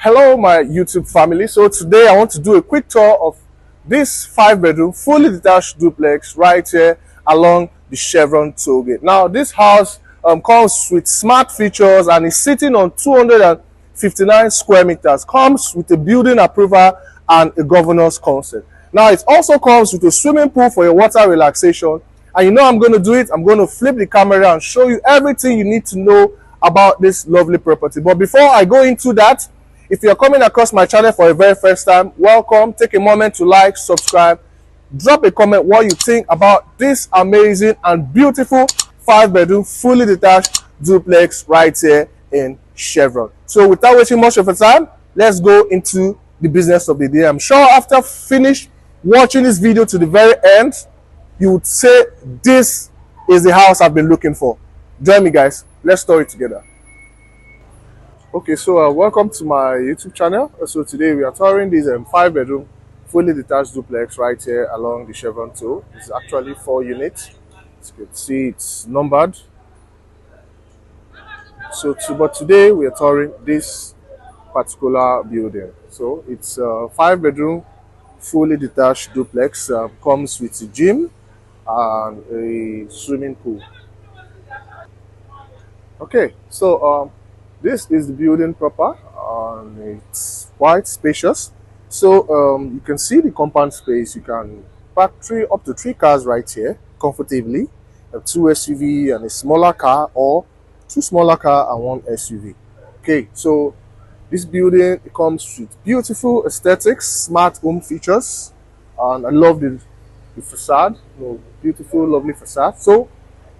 Hello my YouTube family. So today I want to do a quick tour of this 5-bedroom fully detached duplex right here along the Chevron tollgate. Now this house comes with smart features and is sitting on 259 square meters, comes with a building approval and a governor's consent. Now it also comes with a swimming pool for your water relaxation, and you know I'm going to do it. I'm going to flip the camera and show you everything you need to know about this lovely property. But before I go into that, if you're coming across my channel for the very first time, welcome. Take a moment to like, subscribe, drop a comment what you think about this amazing and beautiful 5-bedroom fully detached duplex right here in Chevron. So without wasting much of your time, let's go into the business of the day. I'm sure after finish watching this video to the very end, you would say this is the house I've been looking for. Join me guys, let's tour it together. Okay, so welcome to my YouTube channel. So today we are touring this 5-bedroom fully detached duplex right here along the Chevron toll. It's actually 4 units. As you can see, it's numbered. But today we are touring this particular building. So it's a 5-bedroom fully detached duplex. Comes with a gym and a swimming pool. Okay, so this is the building proper, and it's quite spacious. So you can see the compound space. You can park up to 3 cars right here comfortably. 2 SUV and a smaller car, or 2 smaller car and 1 SUV. Okay, so this building, it comes with beautiful aesthetics, smart home features, and I love the facade. Beautiful, lovely facade. So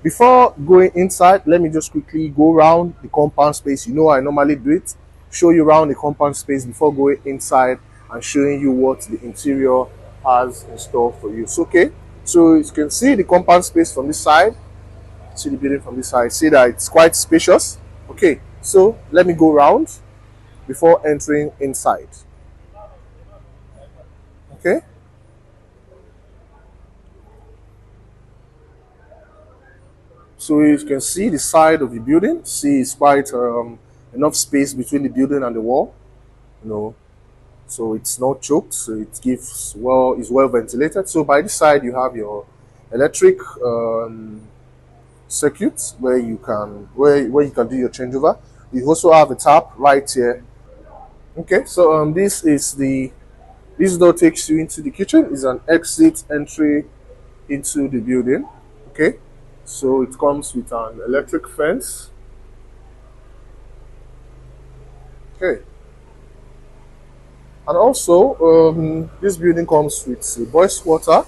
before going inside, let me just quickly go around the compound space. You know I normally do it. Show you around the compound space before going inside and showing you what the interior has in store for you. So, okay, so you can see the compound space from this side. See the building from this side. See that it's quite spacious. Okay, so let me go around before entering inside. Okay. So you can see the side of the building. See, it's quite enough space between the building and the wall. So it's not choked. So it gives it's well ventilated. So by this side you have your electric circuits where you can do your changeover. You also have a tap right here. Okay, so this door takes you into the kitchen. Is an exit entry into the building. Okay. So it comes with an electric fence. Okay. And also, this building comes with boils water.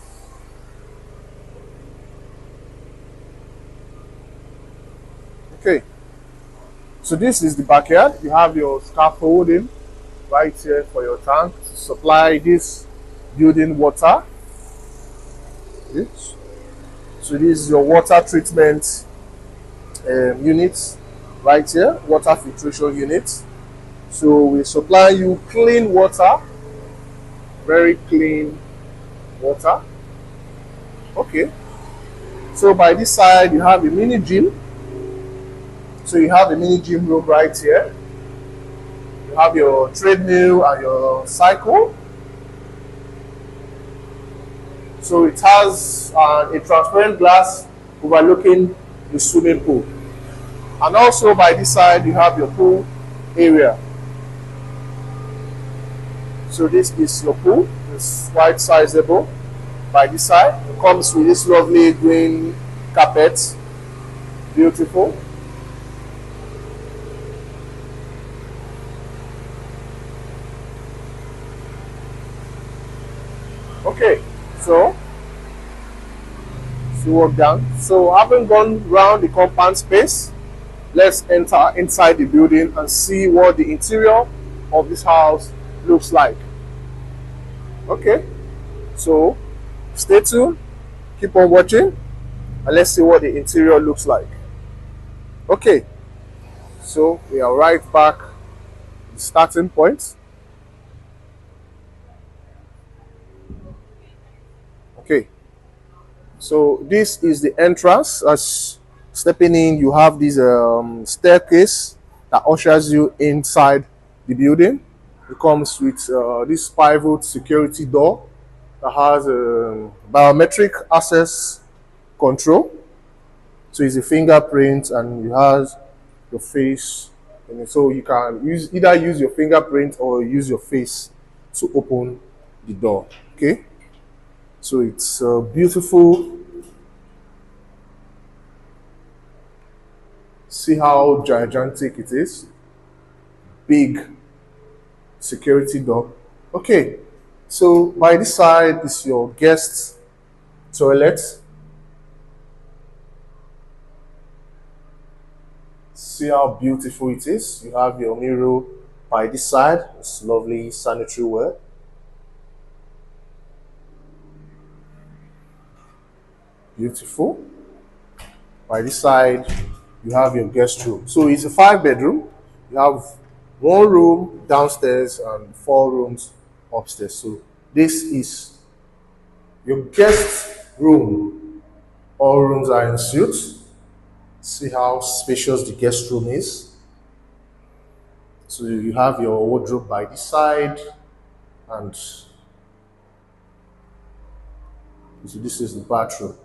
Okay. So this is the backyard. You have your scaffolding right here for your tank to supply this building water. Okay. So this is your water treatment unit right here, water filtration unit. So we supply you clean water, very clean water. Okay. So by this side you have a mini gym. So you have a mini gym room right here. You have your treadmill and your cycle. So it has a transparent glass overlooking the swimming pool. And also by this side, you have your pool area. So this is your pool. It's quite sizable. By this side, it comes with this lovely green carpet. Beautiful. Okay. So walk down. So having gone around the compound space, let's enter inside the building and see what the interior of this house looks like. Okay, so stay tuned, keep on watching, and let's see what the interior looks like. Okay, so we are right back at the starting point. Okay, so this is the entrance. As stepping in, you have this staircase that ushers you inside the building. It comes with this pivot security door that has a biometric access control. So it's a fingerprint and it has your face. And so you can use your fingerprint or use your face to open the door. Okay. So it's beautiful. See how gigantic it is. Big security door. Okay. So by this side is your guest toilet. See how beautiful it is. You have your mirror by this side. It's lovely sanitary ware. Beautiful. By this side, you have your guest room. So it's a 5 bedroom. You have 1 room downstairs and 4 rooms upstairs. So this is your guest room. All rooms are in suite. See how spacious the guest room is. So you have your wardrobe by this side, and so this is the bathroom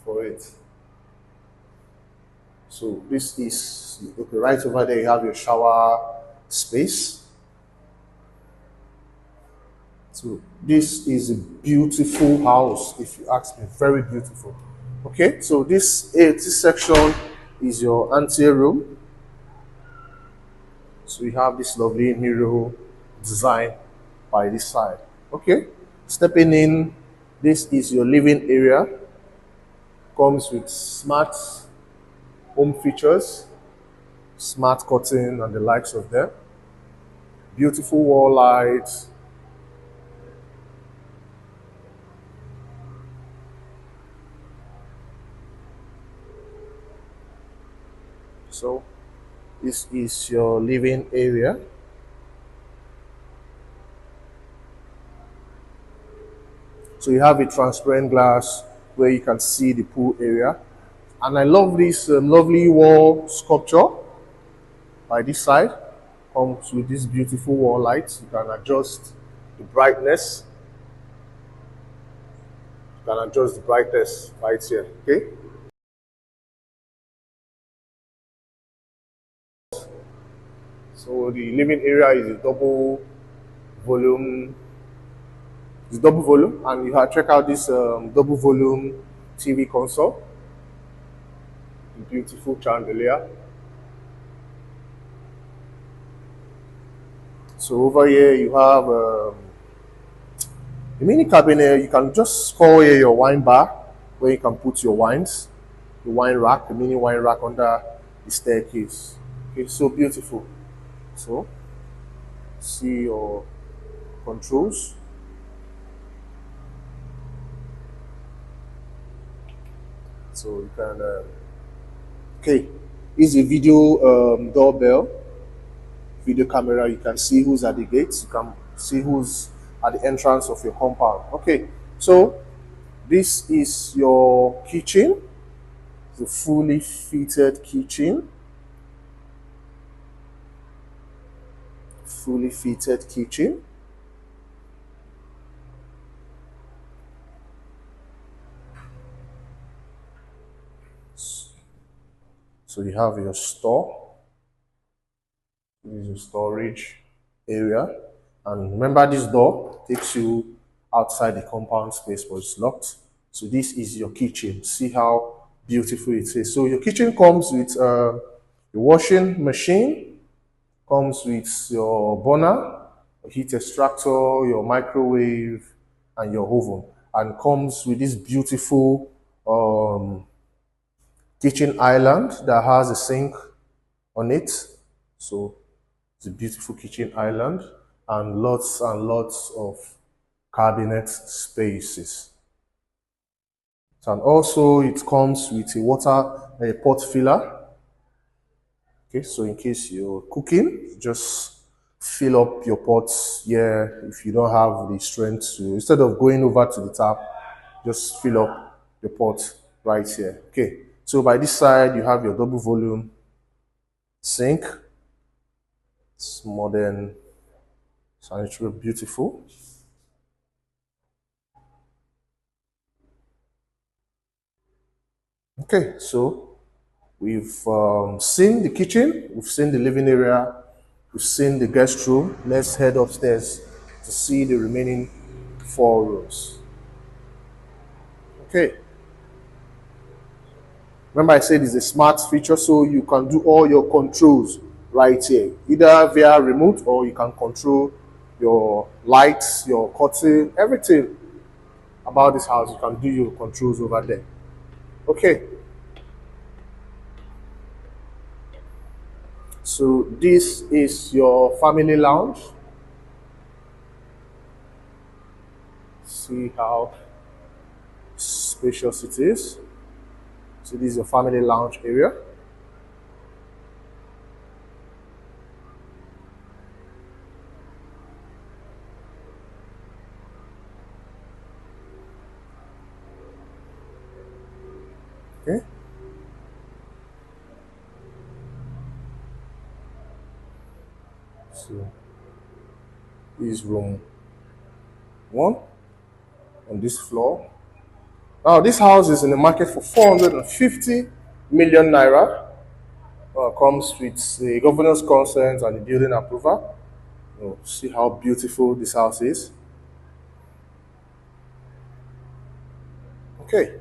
for it. So this is okay, right over there you have your shower space. So this is a beautiful house, if you ask me, very beautiful. Okay, so this section is your ante room. So you have this lovely mirror design by this side. Okay, stepping in, this is your living area. Comes with smart home features, smart curtain and the likes of them. Beautiful wall lights. So this is your living area. So you have a transparent glass where you can see the pool area. And I love this lovely wall sculpture by this side. Comes with this beautiful wall lights. You can adjust the brightness. You can adjust the brightness right here. Okay. So the living area is a volume. It's double volume, and you have check out this double volume TV console. The beautiful chandelier. So over here you have a mini cabinet. You can just store here your wine bar where you can put your wines, the wine rack, the mini wine rack under the staircase. Okay, so beautiful. So see your controls. So you can okay, is a video doorbell, video camera. You can see who's at the gates. You can see who's at the entrance of your compound. Okay, so this is your kitchen. It's a fully fitted kitchen. Fully fitted kitchen. So you have your store. This is your storage area. And remember, this door takes you outside the compound space, but it's locked. So this is your kitchen. See how beautiful it is. So your kitchen comes with your washing machine, comes with your burner, your heat extractor, your microwave, and your oven, and comes with this beautiful kitchen island that has a sink on it. So it's a beautiful kitchen island and lots of cabinet spaces. And also it comes with a pot filler. Okay, so in case you're cooking, just fill up your pots here. If you don't have the strength to, instead of going over to the tap, just fill up your pot right here. Okay, so by this side you have your double volume sink. It's modern Sanitary, beautiful. Okay, so we've seen the kitchen, we've seen the living area, we've seen the guest room. Let's head upstairs to see the remaining four rooms. Okay, remember I said it's a smart feature, so you can do all your controls right here, either via remote or you can control your lights, your curtain, everything about this house. You can do your controls over there. Okay, so this is your family lounge. See how spacious it is. So this is your family lounge area. Okay. So this is room one on this floor. Now this house is in the market for 450 million naira. Comes with the governor's consent and the building approval. See how beautiful this house is. Okay.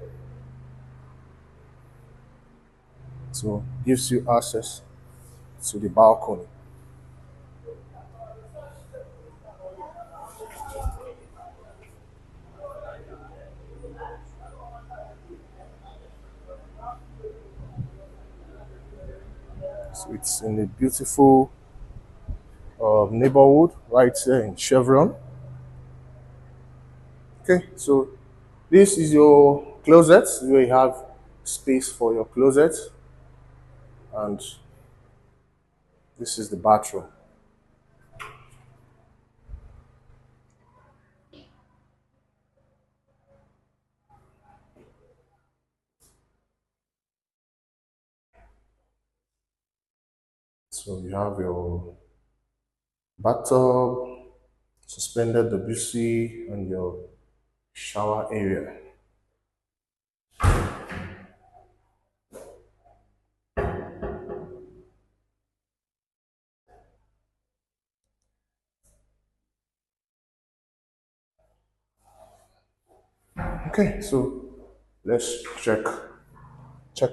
So gives you access to the balcony. So it's in a beautiful neighborhood right here in Chevron. Okay, so this is your closet where you have space for your closet, and this is the bathroom. So you have your bathtub, suspended WC, and your shower area. Okay, so let's check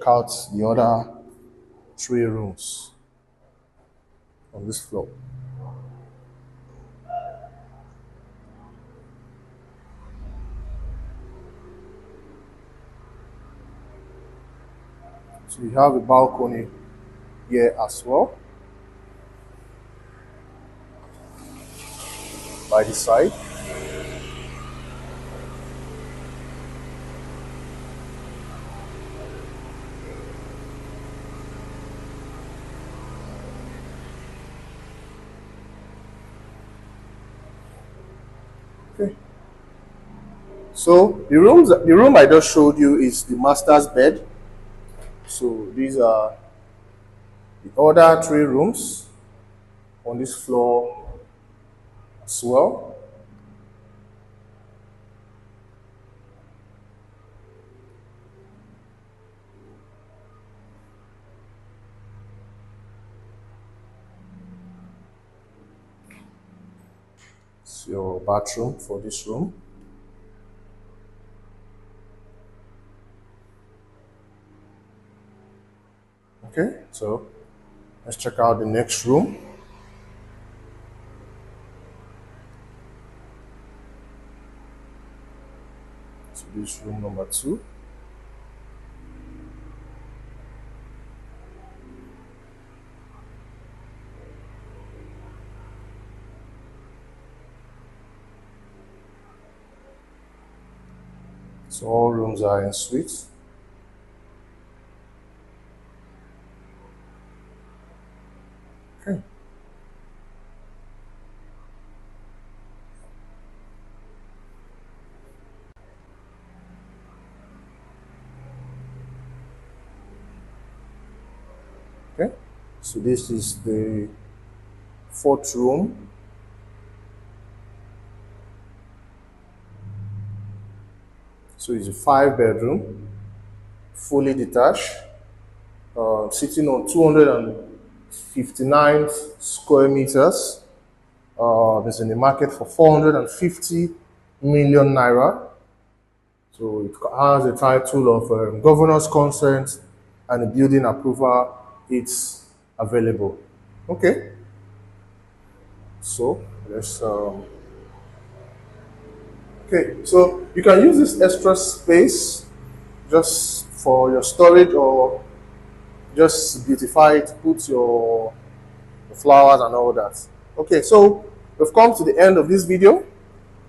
out the other three rooms on this floor. So you have a balcony here as well by the side. Okay. So the room I just showed you is the master's bed. So these are the other three rooms on this floor as well. It's your bathroom for this room. Okay, so let's check out the next room. So this room number two. So all rooms are in suites. Okay. Okay. So this is the fourth room. So it's a 5 bedroom, fully detached, sitting on 259 square meters. It's in the market for 450 million naira. So it has a title of governor's consent and a building approval. It's available. Okay. So let's. Okay. So you can use this extra space just for your storage or just beautify it, put your flowers and all that. Okay. So we've come to the end of this video.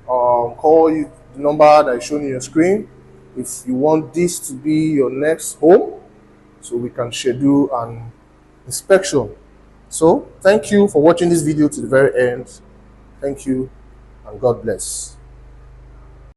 Call you the number that is shown in your screen if you want this to be your next home, so we can schedule an inspection. So thank you for watching this video to the very end. Thank you and God bless.